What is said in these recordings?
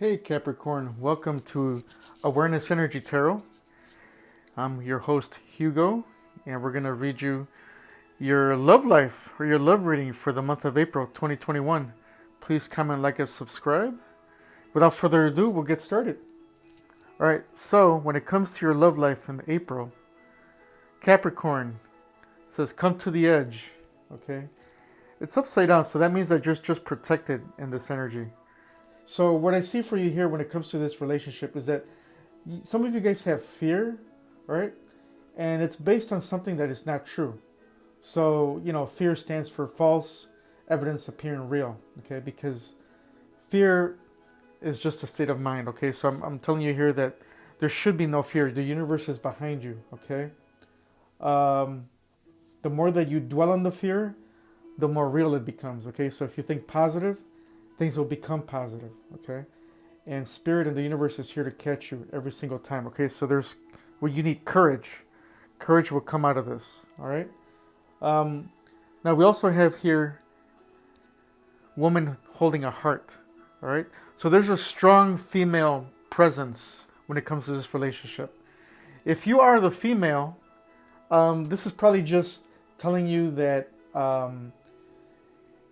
Hey Capricorn, welcome to Awareness Energy Tarot. I'm your host Hugo, and we're going to read you your love life or your love reading for the month of April 2021. Please comment, like, and subscribe. Without further ado, we'll get started. Alright, so when it comes to your love life in April, Capricorn says come to the edge. Okay, it's upside down, so that means that you're just protected in this energy. So what I see for you here when it comes to this relationship is that some of you guys have fear, right? And it's based on something that is not true. So, fear stands for false evidence appearing real, okay? Because fear is just a state of mind, okay? So I'm telling you here that there should be no fear. The universe is behind you, okay? The more that you dwell on the fear, the more real it becomes, okay? So if you think positive, things will become positive, okay? And spirit and the universe is here to catch you every single time, okay? So you need courage. Courage will come out of this, all right? Now we also have here woman holding a heart, all right? So there's a strong female presence when it comes to this relationship. If you are the female, this is probably just telling you that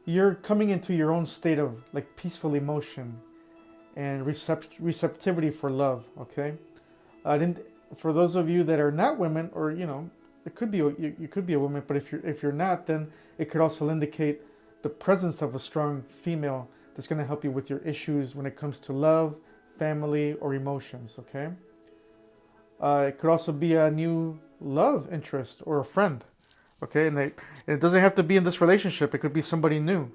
you're coming into your own state of like peaceful emotion and receptivity for love, okay? For those of you that are not women, or it could be you could be a woman, but if you're not, then it could also indicate the presence of a strong female that's going to help you with your issues when it comes to love, family, or emotions, okay? It could also be a new love interest or a friend. Okay, and it doesn't have to be in this relationship. It could be somebody new.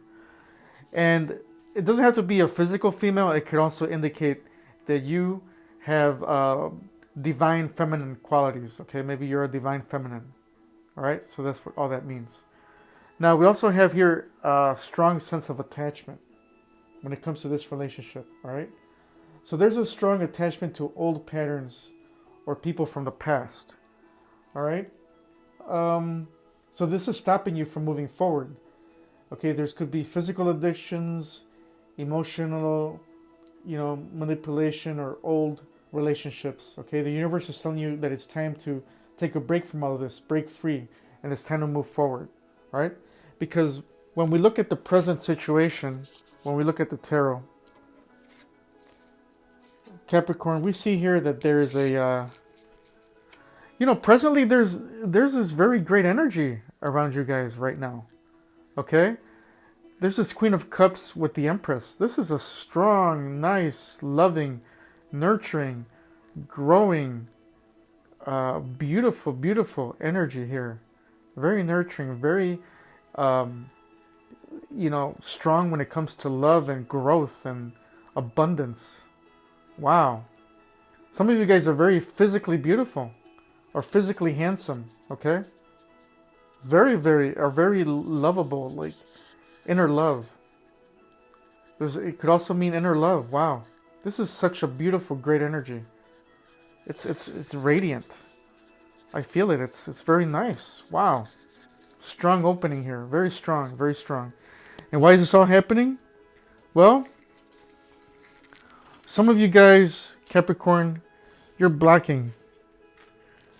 And it doesn't have to be a physical female. It could also indicate that you have divine feminine qualities. Okay, maybe you're a divine feminine. All right, so that's what all that means. Now, we also have here a strong sense of attachment when it comes to this relationship. All right, so there's a strong attachment to old patterns or people from the past. All right. So this is stopping you from moving forward. Okay, there could be physical addictions, emotional, manipulation, or old relationships. Okay, the universe is telling you that it's time to take a break from all of this, break free, and it's time to move forward. All right, because when we look at the present situation, when we look at the tarot, Capricorn, we see here that there is a presently there's this very great energy around you guys right now. Okay? There's this Queen of Cups with the Empress. This is a strong, nice, loving, nurturing, growing, beautiful, beautiful energy here. Very nurturing, very, strong when it comes to love and growth and abundance. Wow. Some of you guys are very physically beautiful or physically handsome, okay? Very lovable, like inner love. It could also mean inner love. Wow, this is such a beautiful, great energy. It's radiant. I feel it. It's very nice. Wow, strong opening here. Very strong, very strong. And why is this all happening? Well, some of you guys, Capricorn, you're blocking.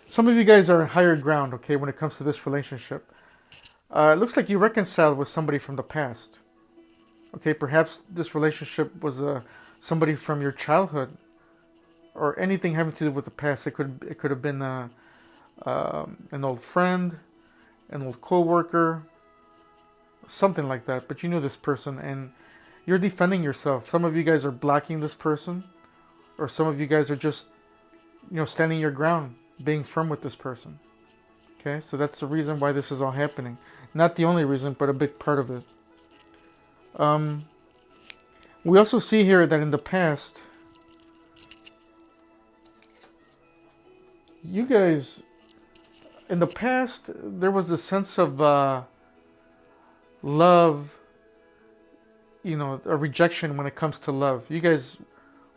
Some of you guys are higher ground, okay, when it comes to this relationship. It looks like you reconciled with somebody from the past. Okay, perhaps this relationship was somebody from your childhood or anything having to do with the past. It could have been an old friend, an old co-worker, something like that. But you knew this person and you're defending yourself. Some of you guys are blocking this person, or some of you guys are just, standing your ground, being firm with this person. Okay, so that's the reason why this is all happening. Not the only reason, but a big part of it. We also see here that in the past, there was a sense of love, a rejection when it comes to love. You guys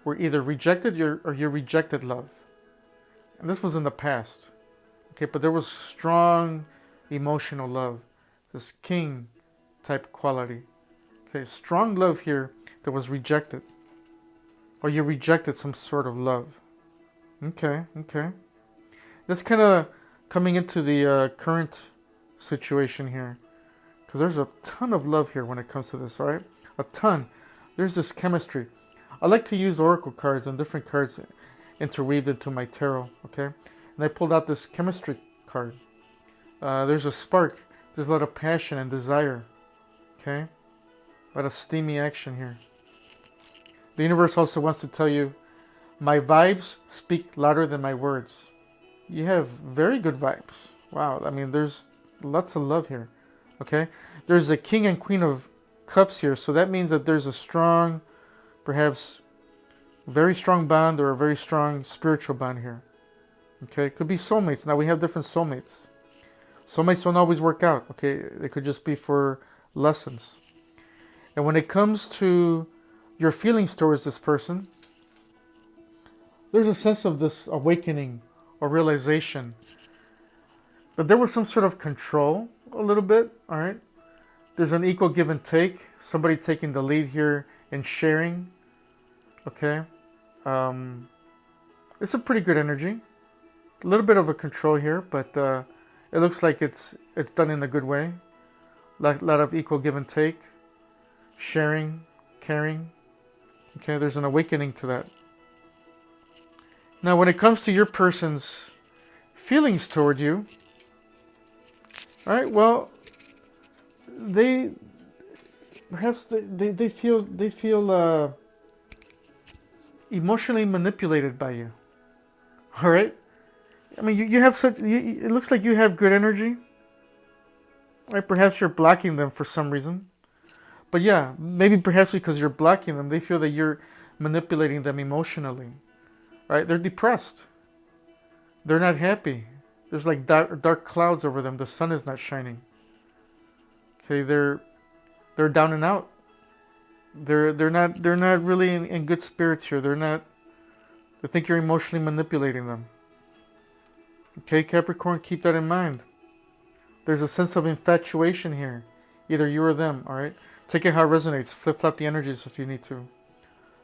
were either rejected or you rejected love. And this was in the past. Okay, but there was strong emotional love. This king type quality. Okay, strong love here that was rejected. or you rejected some sort of love. Okay, okay. That's kind of coming into the current situation here. Because there's a ton of love here when it comes to this, alright? A ton. There's this chemistry. I like to use oracle cards and different cards interweaved into my tarot, okay? And I pulled out this chemistry card. There's a spark. There's a lot of passion and desire, okay? A lot of steamy action here. The universe also wants to tell you, my vibes speak louder than my words. You have very good vibes. Wow, I mean, there's lots of love here, okay? There's a king and queen of cups here, so that means that there's a strong, perhaps very strong bond or a very strong spiritual bond here, okay? It could be soulmates. Now, we have different soulmates. Soulmates don't always work out, okay? They could just be for lessons. And when it comes to your feelings towards this person, there's a sense of this awakening or realization that there was some sort of control a little bit, all right? There's an equal give and take, somebody taking the lead here and sharing, okay? It's a pretty good energy. A little bit of a control here, but it looks like it's done in a good way. A lot of equal give and take, sharing, caring. Okay, there's an awakening to that. Now, when it comes to your person's feelings toward you, all right, well, they feel emotionally manipulated by you. All right, I mean, you have such. It looks like you have good energy. Right? Perhaps you're blocking them for some reason. But yeah, maybe perhaps because you're blocking them, they feel that you're manipulating them emotionally. Right? They're depressed. They're not happy. There's like dark clouds over them. The sun is not shining. Okay, they're down and out. They're not really in good spirits here. They think you're emotionally manipulating them. Okay, Capricorn, keep that in mind. There's a sense of infatuation here. Either you or them, alright? Take it how it resonates. Flip-flop the energies if you need to.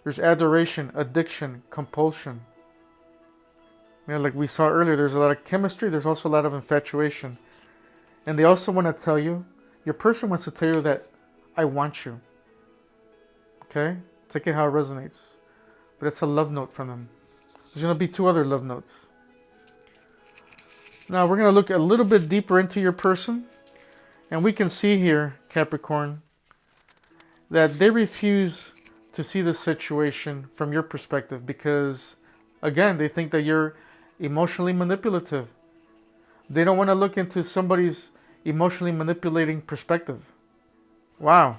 There's adoration, addiction, compulsion. Yeah, like we saw earlier, there's a lot of chemistry. There's also a lot of infatuation. And they also want to tell you, your person wants to tell you that I want you. Okay? Take it how it resonates. But it's a love note from them. There's going to be 2 other love notes. Now we're going to look a little bit deeper into your person. And we can see here, Capricorn, that they refuse to see the situation from your perspective because, again, they think that you're emotionally manipulative. They don't want to look into somebody's emotionally manipulating perspective. Wow.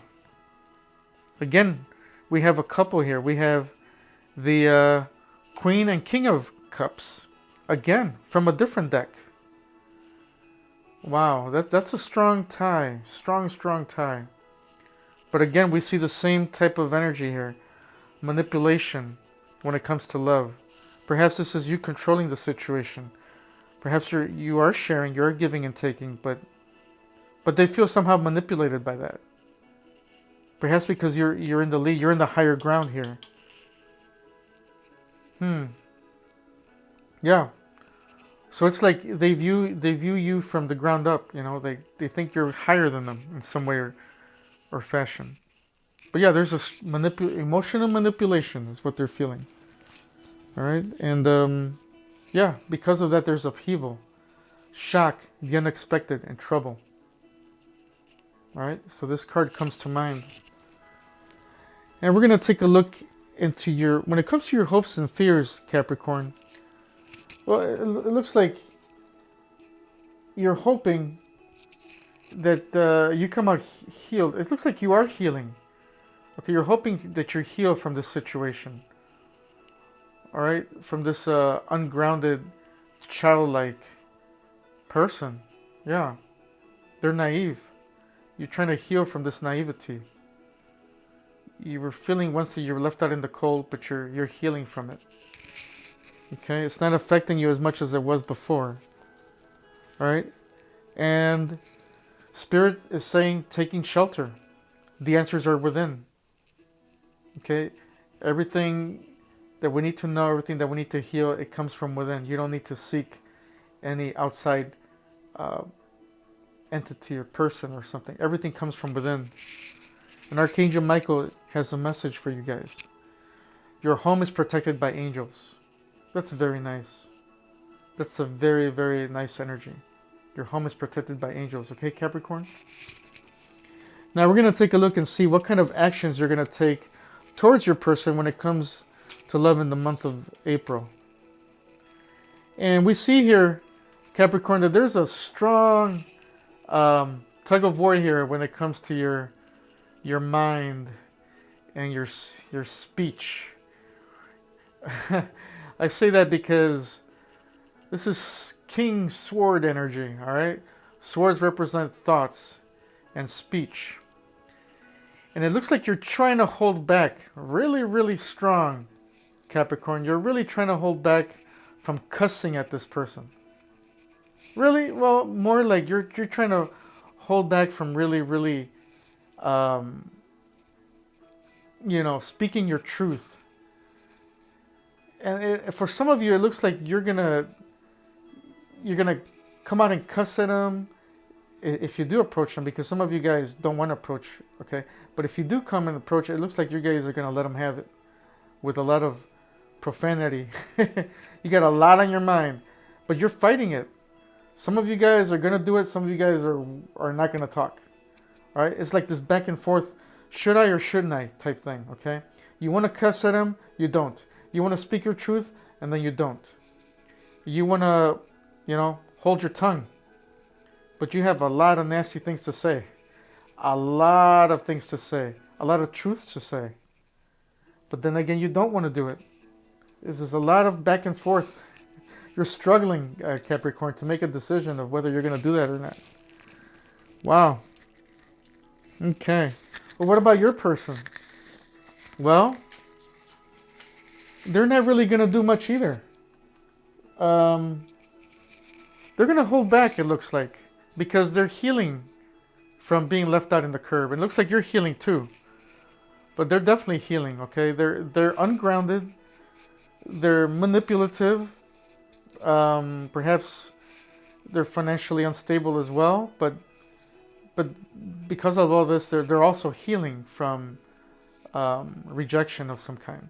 Again, we have a couple here. We have the Queen and King of Cups. Again, from a different deck. Wow, that's a strong tie. Strong tie. But again, we see the same type of energy here. Manipulation when it comes to love. Perhaps this is you controlling the situation. Perhaps you are sharing, you're giving and taking, but they feel somehow manipulated by that. Perhaps because you're in the lead, you're in the higher ground here. Yeah. So it's like they view you from the ground up, you know, they think you're higher than them in some way or fashion. But yeah, there's a emotional manipulation is what they're feeling. All right, and yeah, because of that, there's upheaval, shock, the unexpected, and trouble. All right, so this card comes to mind, and we're gonna take a look into when it comes to your hopes and fears, Capricorn. Well, it looks like you're hoping that you come out healed. It looks like you are healing. Okay, you're hoping that you're healed from this situation. All right, from this ungrounded, childlike person. Yeah, they're naive. You're trying to heal from this naivety. You were feeling once that you were left out in the cold, but you're healing from it. Okay, it's not affecting you as much as it was before. All right, and Spirit is saying taking shelter. The answers are within. Okay, everything that we need to know, everything that we need to heal, it comes from within. You don't need to seek any outside entity or person or something. Everything comes from within. And Archangel Michael has a message for you guys. Your home is protected by angels. That's very nice. That's a very, very nice energy. Your home is protected by angels. Okay, Capricorn? Now we're going to take a look and see what kind of actions you're going to take towards your person when it comes to love in the month of April. And we see here, Capricorn, that there's a strong tug of war here when it comes to your mind and your speech. I say that because this is King Sword energy, all right? Swords represent thoughts and speech. And it looks like you're trying to hold back really, really strong, Capricorn. You're really trying to hold back from cussing at this person. Really? Well, more like you're trying to hold back from really, really, speaking your truth. And for some of you, it looks like you're gonna come out and cuss at them if you do approach them, because some of you guys don't want to approach, okay? But if you do come and approach, it looks like you guys are gonna let them have it with a lot of profanity. You got a lot on your mind, but you're fighting it. Some of you guys are gonna do it. Some of you guys are not gonna talk. All right? It's like this back and forth, should I or shouldn't I type thing. Okay? You want to cuss at them, you don't. You want to speak your truth, and then you don't. You want to, hold your tongue, but you have a lot of nasty things to say, a lot of things to say, a lot of truths to say. But then again, you don't want to do it. There's a lot of back and forth. You're struggling, Capricorn, to make a decision of whether you're going to do that or not. Wow. Okay. Well, what about your person? Well, they're not really going to do much either. They're going to hold back, it looks like, because they're healing from being left out in the curb. It looks like you're healing too. But they're definitely healing, okay? They're ungrounded. They're manipulative. Perhaps they're financially unstable as well, but because of all this, they're also healing from rejection of some kind.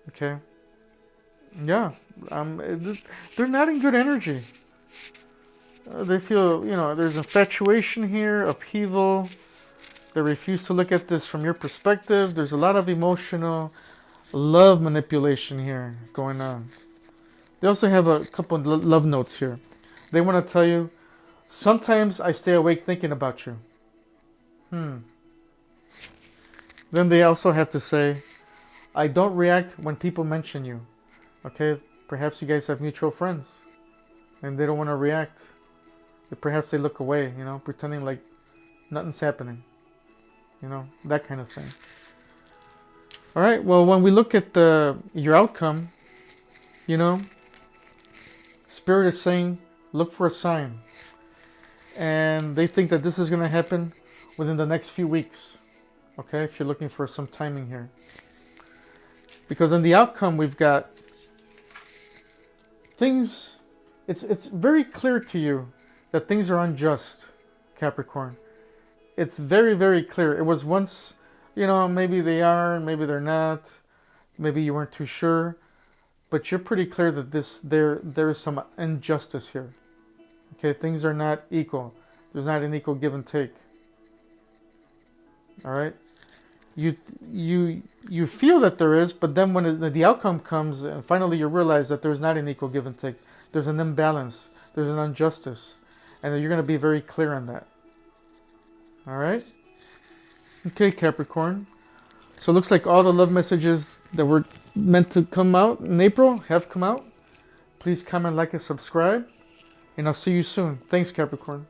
Okay, yeah, they're not in good energy. They feel, there's infatuation here, upheaval. They refuse to look at this from your perspective. There's a lot of emotional love manipulation here going on. They also have a couple of love notes here. They want to tell you, sometimes I stay awake thinking about you. Then they also have to say, I don't react when people mention you. Okay, perhaps you guys have mutual friends and they don't want to react. Perhaps they look away, pretending like nothing's happening. That kind of thing. All right, well, when we look at your outcome, Spirit is saying, look for a sign. And they think that this is going to happen within the next few weeks. Okay, if you're looking for some timing here. Because in the outcome, we've got things, it's very clear to you that things are unjust, Capricorn. It's very, very clear. It was once, maybe they are, maybe they're not. Maybe you weren't too sure. But you're pretty clear that there is some injustice here. Okay, things are not equal. There's not an equal give and take. All right? You feel that there is, but then when the outcome comes, and finally you realize that there's not an equal give and take. There's an imbalance. There's an injustice. And you're going to be very clear on that. All right? Okay, Capricorn. So it looks like all the love messages that were meant to come out in April have come out. Please comment, like, and subscribe. And I'll see you soon. Thanks, Capricorn.